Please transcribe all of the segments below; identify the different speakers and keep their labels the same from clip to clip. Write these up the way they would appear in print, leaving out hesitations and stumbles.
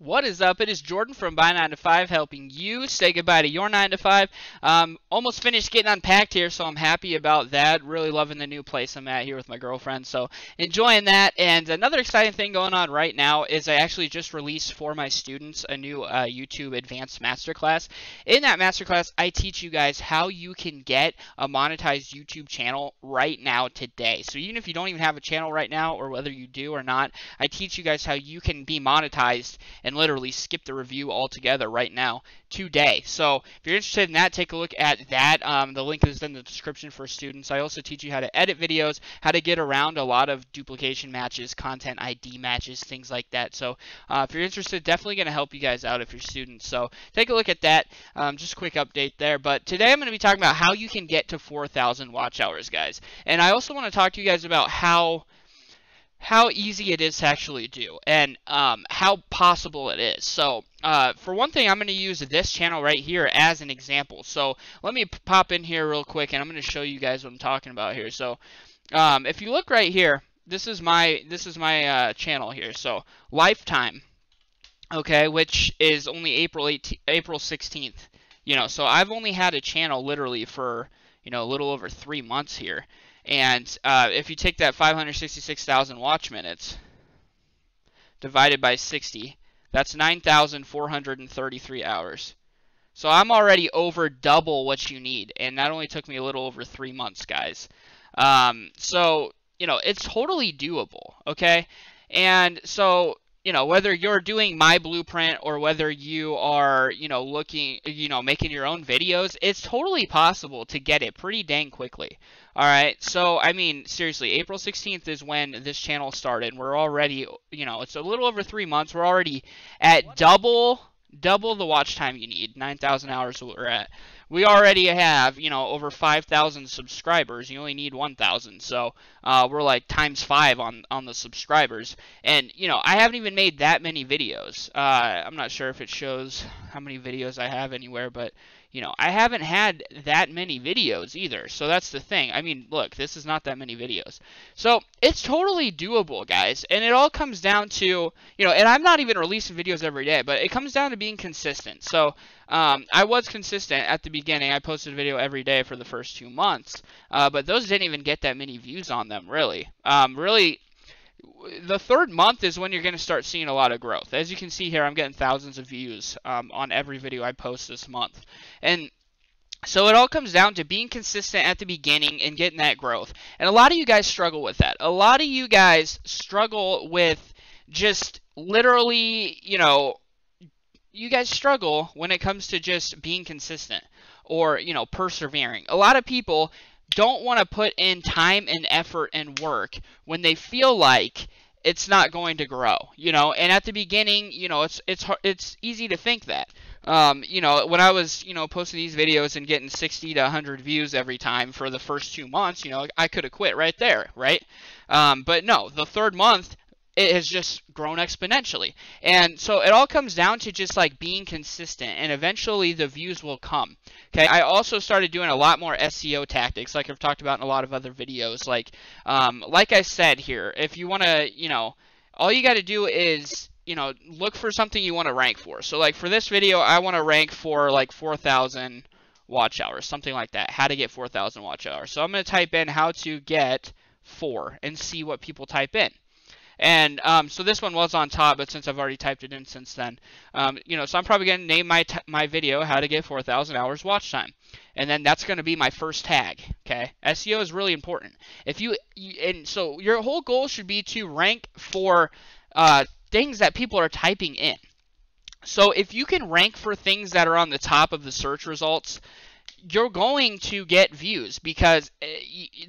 Speaker 1: What is up? It is Jordan from Buy 9 to 5 helping you say goodbye to your 9 to 5. Almost finished getting unpacked here, so I'm happy about that. Really loving the new place I'm at here with my girlfriend, so enjoying that. And another exciting thing going on right now is I actually just released for my students a new YouTube Advanced Masterclass. In that masterclass, I teach you guys how you can get a monetized YouTube channel right now today. So even if you don't even have a channel right now, or whether you do or not, I teach you guys how you can be monetized and literally skip the review altogether right now today. So if you're interested in that, take a look at that. The link is in the description for students. I also teach you how to edit videos, how to get around a lot of duplication matches, content ID matches, things like that. So if you're interested, definitely going to help you guys out if you're students. So take a look at that. Just a quick update there. But today I'm going to be talking about how you can get to 4,000 watch hours, guys. And I also want to talk to you guys about how easy it is to actually do, and how possible it is. So for one thing, I'm going to use this channel right here as an example. So let me pop in here real quick, and I'm going to show you guys what I'm talking about here. So if you look right here, this is my channel here. So lifetime, okay, which is only April 16th. You know, so I've only had a channel literally for, you know, a little over 3 months here. And if you take that 566,000 watch minutes divided by 60, that's 9,433 hours. So I'm already over double what you need, and that only took me a little over 3 months, guys. So, you know, it's totally doable, okay? And so, you know, whether you're doing my blueprint or whether you are, you know, making your own videos, it's totally possible to get it pretty dang quickly. All right. So, I mean, seriously, April 16th is when this channel started. We're already, you know, it's a little over 3 months. We're already at double the watch time you need, 9,000 hours we're at. We already have, you know, over 5,000 subscribers. You only need 1,000. So we're like ×5 on the subscribers. And, you know, I haven't even made that many videos. I'm not sure if it shows how many videos I have anywhere, but, you know, I haven't had that many videos either. So that's the thing. I mean, look, this is not that many videos. So it's totally doable, guys. And it all comes down to, you know, and I'm not even releasing videos every day, but it comes down to being consistent. So I was consistent at the beginning. I posted a video every day for the first 2 months, but those didn't even get that many views on them, really. Really, the third month is when you're going to start seeing a lot of growth. As you can see here, I'm getting thousands of views on every video I post this month. And so it all comes down to being consistent at the beginning and getting that growth. And a lot of you guys struggle with that. A lot of you guys struggle with just literally, you know, you guys struggle when it comes to just being consistent or, you know, persevering. A lot of people don't want to put in time and effort and work when they feel like it's not going to grow, you know. And at the beginning, you know, it's easy to think that. You know, when I was, you know, posting these videos and getting 60 to 100 views every time for the first 2 months, you know, I could have quit right there, right? But no, the third month, it has just grown exponentially. And so it all comes down to just like being consistent, and eventually the views will come. Okay, I also started doing a lot more SEO tactics, like I've talked about in a lot of other videos. Like I said here, if you want to, you know, all you got to do is, you know, look for something you want to rank for. So like for this video, I want to rank for like 4,000 watch hours, something like that. How to get 4,000 watch hours. So I'm going to type in how to get 4 and see what people type in. And so this one was on top, but since I've already typed it in since then, you know, so I'm probably going to name my video how to get 4,000 hours watch time. And then that's going to be my first tag, okay? SEO is really important. And so your whole goal should be to rank for things that people are typing in. So if you can rank for things that are on the top of the search results, you're going to get views, because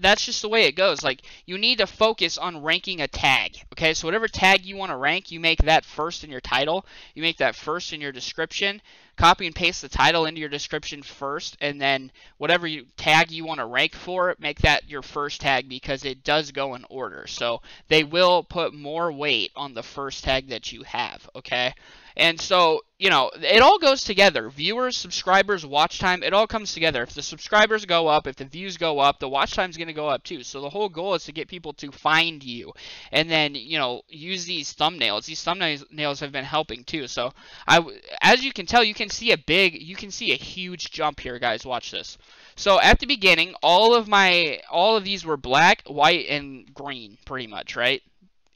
Speaker 1: that's just the way it goes. Like, you need to focus on ranking a tag, okay? So whatever tag you want to rank, you make that first in your title, you make that first in your description, copy and paste the title into your description first, and then whatever tag you want to rank for, make that your first tag, because it does go in order. So they will put more weight on the first tag that you have, okay? And so, you know, it all goes together. Viewers, subscribers, watch time, it all comes together. If the subscribers go up, if the views go up, the watch time's going to go up too. So the whole goal is to get people to find you and then, you know, use these thumbnails. These thumbnails have been helping too. So as you can tell, you can see a huge jump here, guys. Watch this. So at the beginning, all of these were black, white, and green pretty much, right?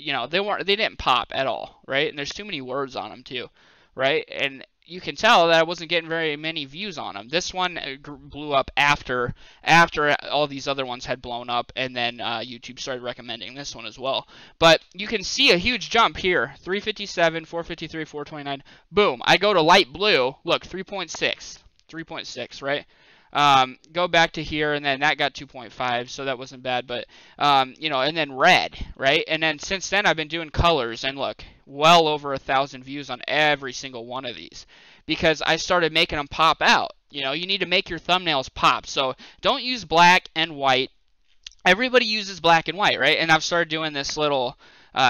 Speaker 1: You know, they didn't pop at all, right? And there's too many words on them too, right? And you can tell that I wasn't getting very many views on them. This one blew up after all these other ones had blown up, and then YouTube started recommending this one as well. But you can see a huge jump here: 357, 453, 429. Boom! I go to light blue. Look, 3.6, right? Go back to here, and then that got 2.5, so that wasn't bad. But you know, and then red, right? And then since then I've been doing colors, and look, well over 1,000 views on every single one of these, because I started making them pop out. You know, you need to make your thumbnails pop. So don't use black and white. Everybody uses black and white, right? And I've started doing this little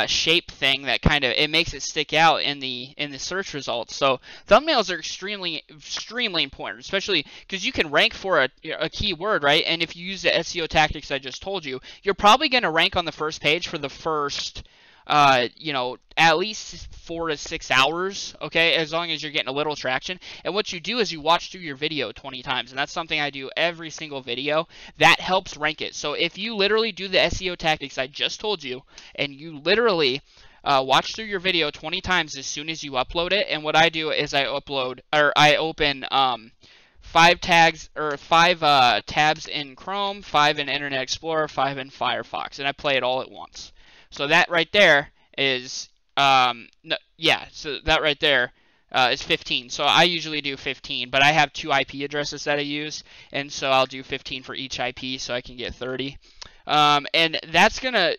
Speaker 1: shape thing that kind of, it makes it stick out in the search results. So thumbnails are extremely important, especially because you can rank for a keyword, right? And if you use the SEO tactics I just told you, you're probably going to rank on the first page for the first you know, at least 4 to 6 hours, okay, as long as you're getting a little traction. And what you do is you watch through your video 20 times, and that's something I do every single video. That helps rank it. So if you literally do the SEO tactics I just told you, and you literally watch through your video 20 times as soon as you upload it, and what I do is I open 5 tabs in Chrome, 5 in Internet Explorer, 5 in Firefox, and I play it all at once. So that right there is, so that right there is 15. So I usually do 15, but I have 2 IP addresses that I use, and so I'll do 15 for each IP so I can get 30. And that's going to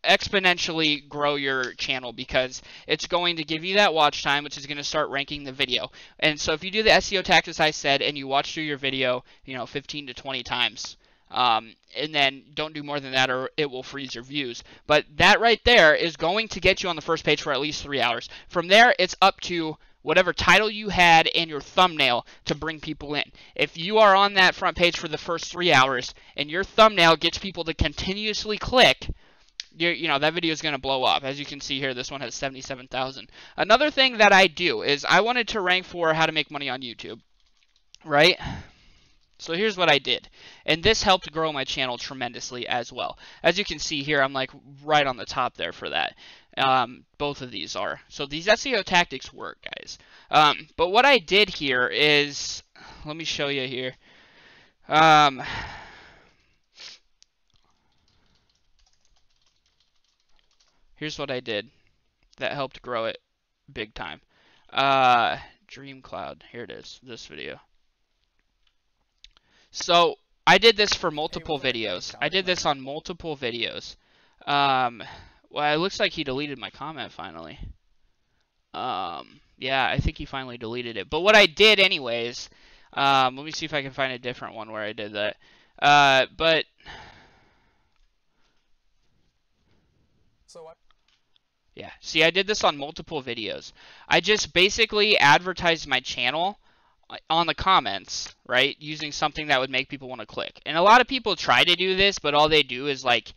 Speaker 1: exponentially grow your channel because it's going to give you that watch time, which is going to start ranking the video. And so if you do the SEO tactics I said and you watch through your video, you know, 15 to 20 times, and then don't do more than that or it will freeze your views. But that right there is going to get you on the first page for at least 3 hours. From there, it's up to whatever title you had and your thumbnail to bring people in. If you are on that front page for the first 3 hours and your thumbnail gets people to continuously click, you know, that video is going to blow up. As you can see here, this one has 77,000. Another thing that I do is I wanted to rank for how to make money on YouTube, right? So here's what I did, and this helped grow my channel tremendously as well. As you can see here, I'm like right on the top there for that. Both of these are. So these SEO tactics work, guys. But what I did here is, let me show you here. Here's what I did that helped grow it big time. Dream Cloud, here it is, this video. So I did this for multiple videos. I did this on multiple videos. Well, it looks like he deleted my comment finally. Yeah, I think he finally deleted it. But what I did anyways, let me see if I can find a different one where I did that. But yeah, see, I did this on multiple videos. I just basically advertised my channel on the comments, right, using something that would make people want to click. And a lot of people try to do this, but all they do is like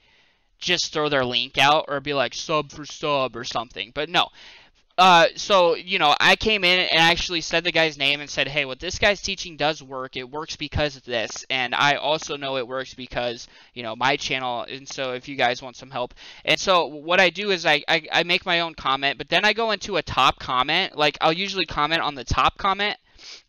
Speaker 1: just throw their link out or be like sub for sub or something. But no. So, you know, I came in and actually said the guy's name and said, hey, what this guy's teaching does work. It works because of this. And I also know it works because, you know, my channel. And so if you guys want some help. And so what I do is I make my own comment, but then I go into a top comment. Like, I'll usually comment on the top comment.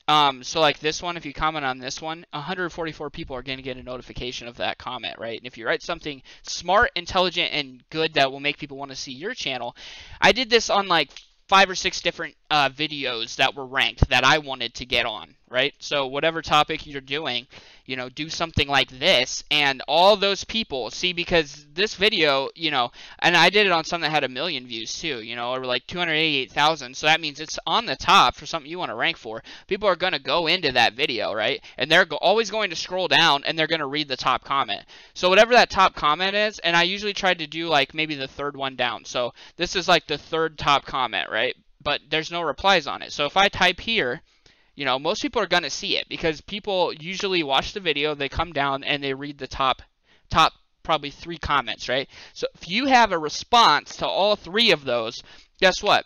Speaker 1: So like this one, if you comment on this one, 144 people are going to get a notification of that comment, right? And if you write something smart, intelligent, and good that will make people want to see your channel, I did this on like 5 or 6 different videos that were ranked that I wanted to get on, right? So whatever topic you're doing, you know, do something like this, and all those people see, because this video, you know, and I did it on something that had 1 million views too, you know, or like 288,000. So that means it's on the top for something you want to rank for. People are going to go into that video, right? And they're always going to scroll down and they're going to read the top comment. So whatever that top comment is, and I usually try to do like maybe the 3rd one down. So this is like the 3rd top comment, right? but there's no replies on it. So if I type here, you know, most people are going to see it because people usually watch the video, they come down and they read the top probably 3 comments, right? So if you have a response to all 3 of those, guess what?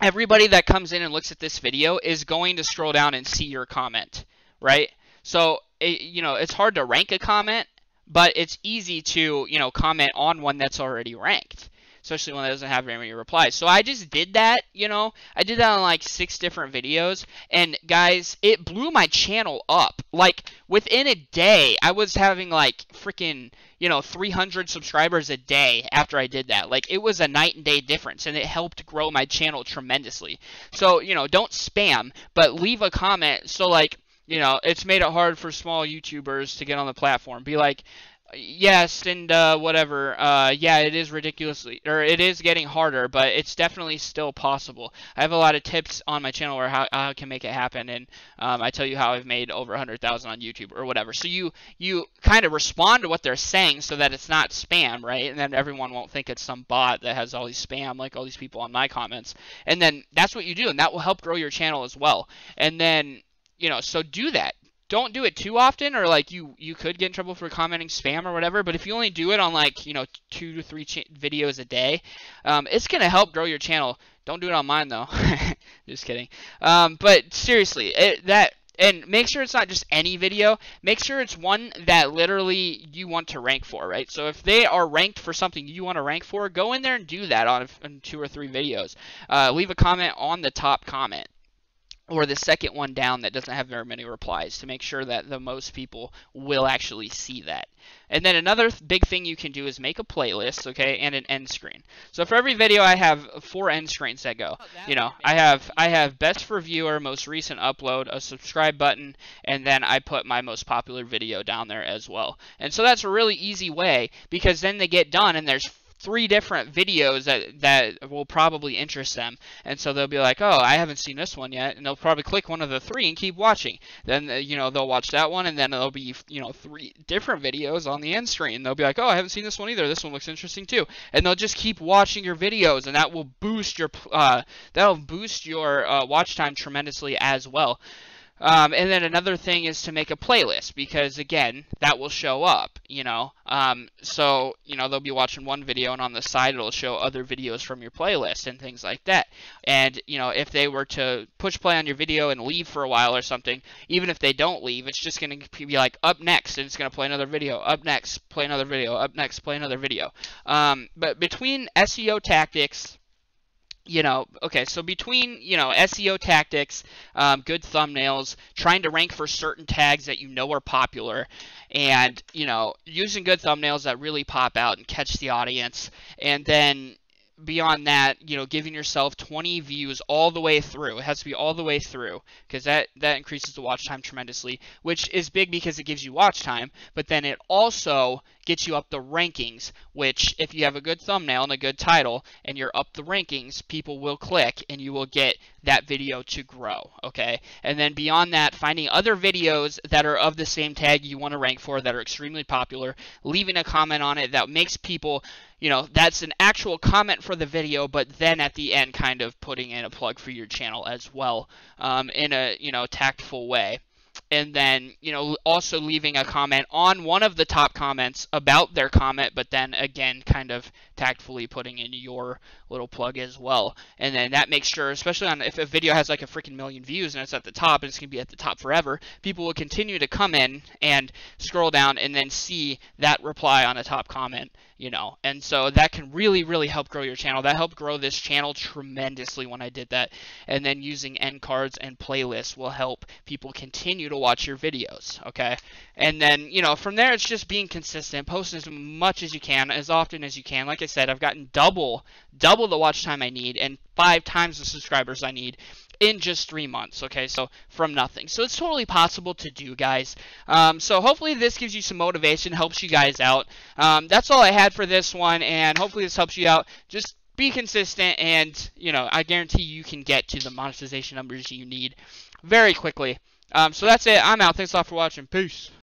Speaker 1: Everybody that comes in and looks at this video is going to scroll down and see your comment, right? So, you know, it's hard to rank a comment, but it's easy to, you know, comment on one that's already ranked, especially one that doesn't have very many replies. So I just did that, you know, I did that on like 6 different videos, and guys, it blew my channel up. Like within a day, I was having like freaking, you know, 300 subscribers a day after I did that. Like it was a night and day difference, and it helped grow my channel tremendously. So, you know, don't spam, but leave a comment. So like, you know, it's made it hard for small YouTubers to get on the platform. Be like, yes, and whatever, yeah, it is ridiculously, or it is getting harder, but it's definitely still possible. I have a lot of tips on my channel where how I can make it happen, and I tell you how I've made over 100,000 on YouTube or whatever. So you kind of respond to what they're saying so that it's not spam, right? And then everyone won't think it's some bot that has all these spam, like all these people on my comments. And then that's what you do, and that will help grow your channel as well. And then, you know, so do that. Don't do it too often, or like you could get in trouble for commenting spam or whatever, but if you only do it on like, you know, 2 to 3 videos a day, it's going to help grow your channel. Don't do it on mine though. Just kidding. But seriously, and make sure it's not just any video. Make sure it's one that literally you want to rank for, right? So if they are ranked for something you want to rank for, go in there and do that on 2 or 3 videos. Leave a comment on the top comment, or the second one down that doesn't have very many replies, to make sure that the most people will actually see that. And then another big thing you can do is make a playlist, okay, and an end screen. So for every video I have 4 end screens that go. You know, I have best for viewer, most recent upload, a subscribe button, and then I put my most popular video down there as well. And so that's a really easy way, because then they get done and there's 3 different videos that will probably interest them, and so they'll be like, oh, I haven't seen this one yet, and they'll probably click one of the 3 and keep watching. Then you know, they'll watch that one, and then there'll be, you know, 3 different videos on the end screen. They'll be like, oh, I haven't seen this one either, this one looks interesting too, and they'll just keep watching your videos, and that will boost your watch time tremendously as well. And then another thing is to make a playlist, because again, that will show up, you know. So, you know, they'll be watching one video and on the side it'll show other videos from your playlist and things like that. And, you know, if they were to push play on your video and leave for a while or something, even if they don't leave, it's just going to be like up next, and it's going to play another video, up next, play another video, up next, play another video. But between SEO tactics, you know, okay, so between, you know, SEO tactics, good thumbnails, trying to rank for certain tags that you know are popular, and, you know, using good thumbnails that really pop out and catch the audience, and then beyond that, you know, giving yourself 20 views all the way through. It has to be all the way through, because that increases the watch time tremendously, which is big because it gives you watch time, but then it also gets you up the rankings, which if you have a good thumbnail and a good title and you're up the rankings, people will click and you will get that video to grow, okay? And then beyond that, finding other videos that are of the same tag you want to rank for that are extremely popular, leaving a comment on it that makes people, you know, that's an actual comment for the video, but then at the end kind of putting in a plug for your channel as well, in a, you know, tactful way. And then, you know, also leaving a comment on one of the top comments about their comment, but then again, kind of tactfully putting in your little plug as well. And then that makes sure, especially on if a video has like a freaking million views and it's at the top and it's going to be at the top forever, people will continue to come in and scroll down and then see that reply on a top comment, you know. And so that can really, really help grow your channel. That helped grow this channel tremendously when I did that. And then using end cards and playlists will help people continue to watch your videos, okay? And then, you know, from there, it's just being consistent, posting as much as you can, as often as you can. Like I said, I've gotten double the watch time I need and 5 times the subscribers I need in just 3 months, okay? So from nothing. So it's totally possible to do, guys. So hopefully this gives you some motivation, helps you guys out. That's all I had for this one, and hopefully this helps you out. Just be consistent, and, you know, I guarantee you can get to the monetization numbers you need very quickly. So that's it. I'm out. Thanks a lot for watching. Peace.